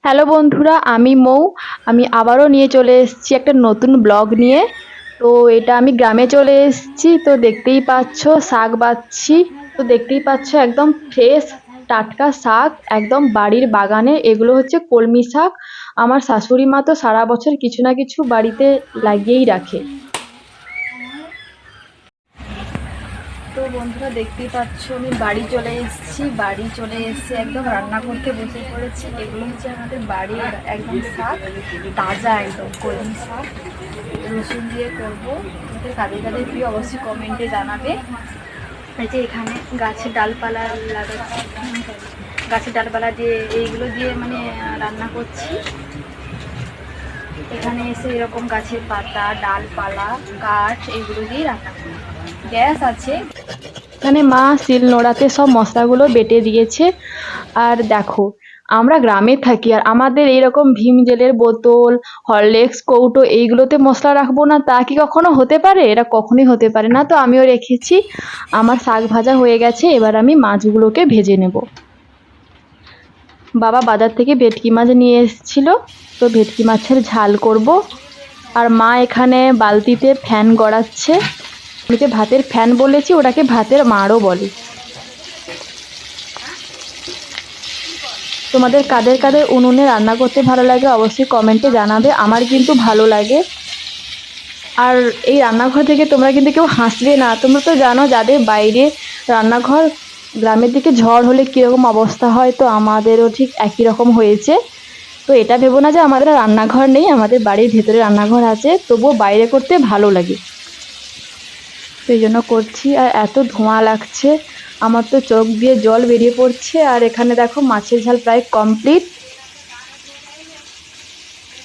Hello বন্ধুরা, আমি মৌ। আমি আবারও নিয়ে চলে এসেছি একটা নতুন ব্লগ নিয়ে। তো এটা আমি গ্রামে চলে এসেছি, তো দেখতেই পাচ্ছ শাক বাছছি। তো দেখতেই পাচ্ছ একদম ফ্রেশ টাটকা শাক, একদম বাড়ির বাগানে। এগুলো হচ্ছে কলমি শাক। আমার শাশুড়ি মা তো সারা বছর কিছু না কিছু বাড়িতে লাগিয়েই রাখে। তো বন্ধুরা দেখতেই পাচ্ছ আমি বাড়ি চলে এসেছি। বাড়ি চলে এসে একদম রান্না করতে বসে পড়েছি। এগুলো হচ্ছে আমাদের বাড়ির একদম শাক, তাজা একদম কলমি শাক। রসুন দিয়ে করবো। আমাদের কাদের কাদের প্রিয় অবশ্যই কমেন্টে জানাবে। এই যে এখানে গাছের ডালপালা লাগাচ্ছি, গাছের ডালপালা দিয়ে এইগুলো দিয়ে মানে রান্না করছি। এখানে এসে এরকম গাছের পাতা, ডালপালা, কাঠ এগুলো দিয়ে রান্না করি। গ্যাস আছে। এখানে মা শিল নোড়াতে সব মশলাগুলো বেটে দিয়েছে। আর দেখো, আমরা গ্রামে থাকি আর আমাদের এইরকম ভীম জেলের বোতল, হরলিক্স কৌটো এইগুলোতে মশলা রাখবো না, তা কি কখনো হতে পারে? এটা কখনোই হতে পারে না। তো আমিও রেখেছি। আমার শাক ভাজা হয়ে গেছে, এবার আমি মাছগুলোকে ভেজে নেব। বাবা বাজার থেকে ভেটকি মাছ নিয়ে এসেছিল, তো ভেটকি মাছের ঝাল করব। আর মা এখানে বালতিতে ফ্যান গড়াচ্ছে। আমি যে ভাতের ফ্যান বলেছি, ওটাকে ভাতের মাড়ও বলে। তোমাদের কাদের কাদের উনুনে রান্না করতে ভালো লাগে অবশ্যই কমেন্টে জানাবে। আমার কিন্তু ভালো লাগে। আর এই রান্নাঘর থেকে তোমরা কিন্তু কেউ হাসবে না। তোমরা তো জানো যাদের বাইরে রান্নাঘর, গ্রামের দিকে ঝড় হলে কীরকম অবস্থা হয়, তো আমাদেরও ঠিক একই রকম হয়েছে। তো এটা ভেবো না যে আমাদের রান্নাঘর নেই, আমাদের বাড়ির ভেতরে রান্নাঘর আছে, তবুও বাইরে করতে ভালো লাগে। সেই জন্য করছি। আর এত ধোঁয়া লাগছে, আমার তো চোখ দিয়ে জল বেরিয়ে পড়ছে। আর এখানে দেখো মাছের ঝাল প্রায় কমপ্লিট।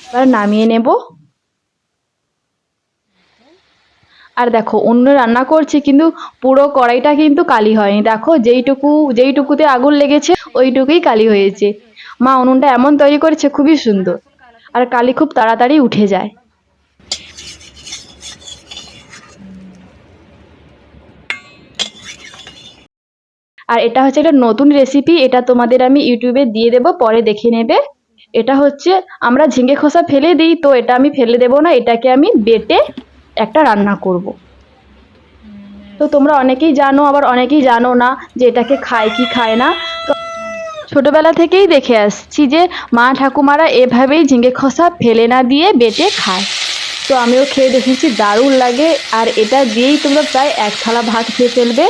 এবার নামিয়ে নেব। আর দেখো অন্য রান্না করছি, কিন্তু পুরো কড়াইটা কিন্তু কালি হয়নি। দেখো যেইটুকুতে আগুন লেগেছে ওইটুকুই কালি হয়েছে। মা উনুনটা এমন তৈরি করেছে, খুবই সুন্দর। আর কালি খুব তাড়াতাড়ি উঠে যায়। আর এটা হচ্ছে একটা নতুন রেসিপি, এটা তোমাদের আমি ইউটিউবে দিয়ে দেবো, পরে দেখে নেবে। এটা হচ্ছে, আমরা ঝিঙে খোসা ফেলে দিই, তো এটা আমি ফেলে দেবো না, এটাকে আমি বেটে একটা রান্না করব। তো তোমরা অনেকেই জানো, আবার অনেকেই জানো না যে এটাকে খায় কি খায় না। তো ছোটবেলা থেকেই দেখে আসছি যে মা ঠাকুমারা এভাবেই ঝিঙে খোসা ফেলে না দিয়ে বেটে খায়। তো আমিও খেয়ে দেখেছি, দারুণ লাগে। আর এটা দিয়েই তোমরা প্রায় এক থালা ভাত খেয়ে ফেলবে।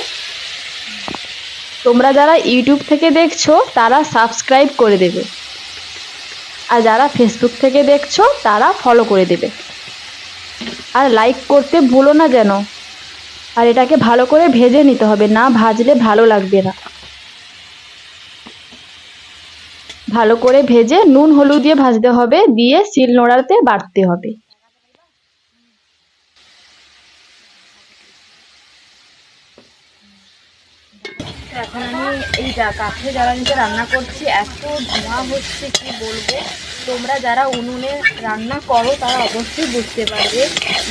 তোমরা যারা ইউটিউব থেকে দেখছো তারা সাবস্ক্রাইব করে দেবে, আর যারা ফেসবুক থেকে দেখছো তারা ফলো করে দেবে। আর লাইক করতে ভুলো না যেন। আর এটাকে ভালো করে ভেজে নিতে হবে, না ভাজলে ভালো লাগবে না। ভালো করে ভেজে নুন হলুদ দিয়ে ভাজতে হবে, দিয়ে শিল নোড়াতে বাটতে হবে। এখন আমি এই কাঠে জ্বালানিতে রান্না করছি, এত ধোঁয়া হচ্ছে কি বলবো। তোমরা যারা উনুনে রান্না করো তারা অবশ্যই বুঝতে পারবে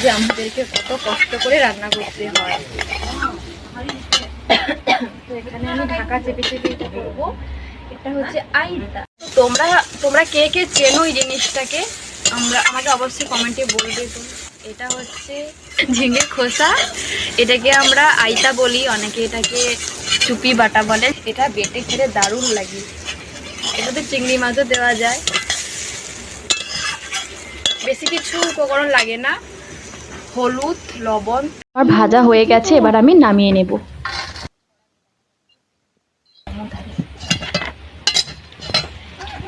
যে আমাদেরকে কত কষ্ট করে রান্না করতে হয়। তো এখানে আমি ঢাকা চেপে চেপে এটা করবো। এটা হচ্ছে আইতা। তোমরা তোমরা কে কে চেনো এই জিনিসটাকে আমাকে অবশ্যই কমেন্টে বলবে। তো এটা হচ্ছে ঝিঙের খোসা, এটাকে আমরা আইতা বলি, অনেকে এটাকে চুপি বাটা বলে। এটা বেটে খেলে দারুণ লাগে। এটাতে চিংড়ি মাছও দেওয়া যায়। বেশি কিছু উপকরণ লাগে না, হলুদ, লবণ। আর ভাজা হয়ে গেছে, এবার আমি নামিয়ে নেব।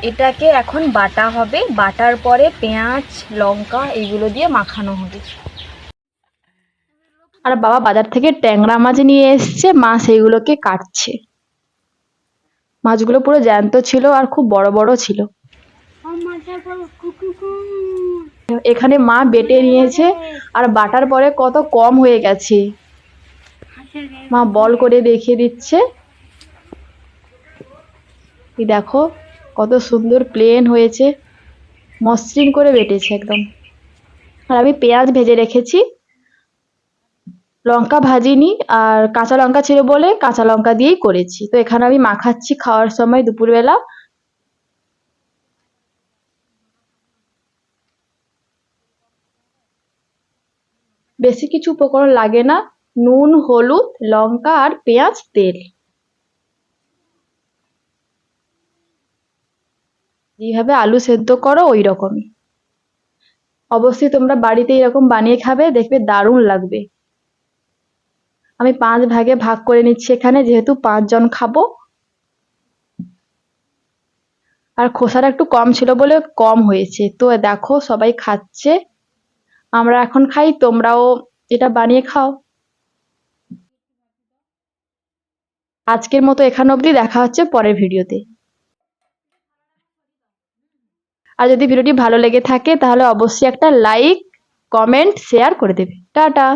এটাকে এখন বাটা হবে, বাটার পরে পেঁয়াজ লঙ্কা এগুলো দিয়ে মাখানো হবে। আর বাবা বাজার থেকে ট্যাংরা মাছ নিয়ে এসছে, মা সেইগুলোকে কাটছে। মাছগুলো পুরো জ্যান্ত ছিল আর খুব বড় বড় ছিল। এখানে মা বেটে নিয়েছে, আর বাটার পরে কত কম হয়ে গেছে। মা বল করে দেখিয়ে দিচ্ছে। এই দেখো কত সুন্দর প্লেন হয়েছে, মসৃণ করে বেটেছে একদম। আর আমি পেঁয়াজ ভেজে রেখেছি, লঙ্কা ভাজিনি, আর কাঁচা লঙ্কা ছিল বলে কাঁচা লঙ্কা দিয়েই করেছি। তো এখানে আমি মাখাচ্ছি খাওয়ার সময় দুপুরবেলা। বেশি কিছু উপকরণ লাগে না, নুন, হলুদ, লঙ্কা আর পেঁয়াজ, তেল। যেভাবে আলু সেদ্ধ করো ওই রকমই। অবশ্যই তোমরা বাড়িতে এরকম বানিয়ে খাবে, দেখবে দারুণ লাগবে। আমি 5 ভাগে ভাগ করে নিচ্ছি এখানে, যেহেতু 5 জন খাবো। আর খোসাটা একটু কম ছিল বলে কম হয়েছে। তো দেখো সবাই খাচ্ছে, আমরা এখন খাই, তোমরাও এটা বানিয়ে খাও। আজকের মতো এখান অবধি, দেখা হচ্ছে পরের ভিডিওতে। আর যদি ভিডিওটি ভালো লেগে থাকে তাহলে অবশ্যই একটা লাইক, কমেন্ট, শেয়ার করে দেবে। টাটা।